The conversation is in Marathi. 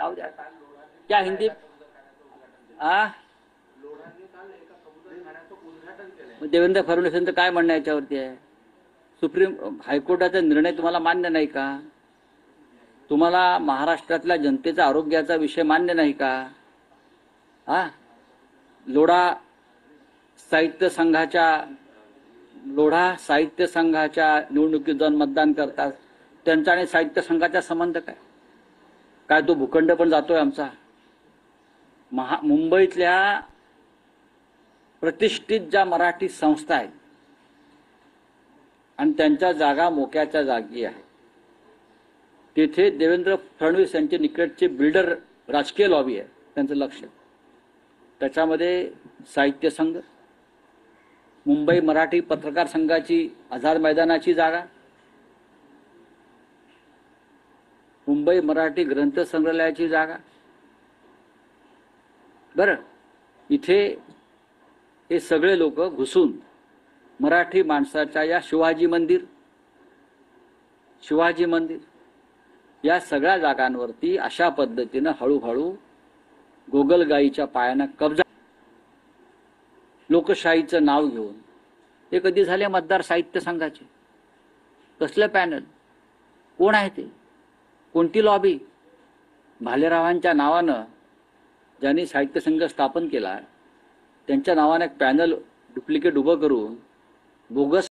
जाऊ द्या, क्या हिंदी देवेंद्र फडणवीसांचं काय म्हणणं याच्यावरती आहे? सुप्रीम हायकोर्टाचा निर्णय तुम्हाला मान्य नाही का? तुम्हाला महाराष्ट्रातल्या जनतेचा आरोग्याचा विषय मान्य नाही का? लोढा साहित्य संघाच्या निवडणुकीत जाऊन मतदान करतात, त्यांचा आणि साहित्य संघाचा संबंध काय? काय तो भूखंड पण जातोय आमचा? मुंबईतल्या प्रतिष्ठित ज्या मराठी संस्था आहेत आणि त्यांच्या जागा मोक्याच्या जागी आहे, तिथे देवेंद्र फडणवीस यांचे निकटचे बिल्डर राजकीय लॉबी आहे, त्यांचं लक्ष. त्याच्यामध्ये साहित्य संघ, मुंबई मराठी पत्रकार संघाची आझाद मैदानाची जागा, मुंबई मराठी ग्रंथ संग्रहालयाची जागा. बरं, इथे हे सगळे लोक घुसून मराठी माणसाच्या या शिवाजी मंदिर या सगळ्या जागांवरती अशा पद्धतीनं हळूहळू गोगलगाईच्या पायानं कब्जा, लोकशाहीचं नाव घेऊन. हे कधी झाले मतदार साहित्य संघाचे? कसलं पॅनल? कोण आहे ते? कोणती लॉबी? भालेरावांच्या नावानं ज्यांनी साहित्य संघ स्थापन केला, त्यांच्या नावाने एक पॅनल डुप्लिकेट उभं करून बोगस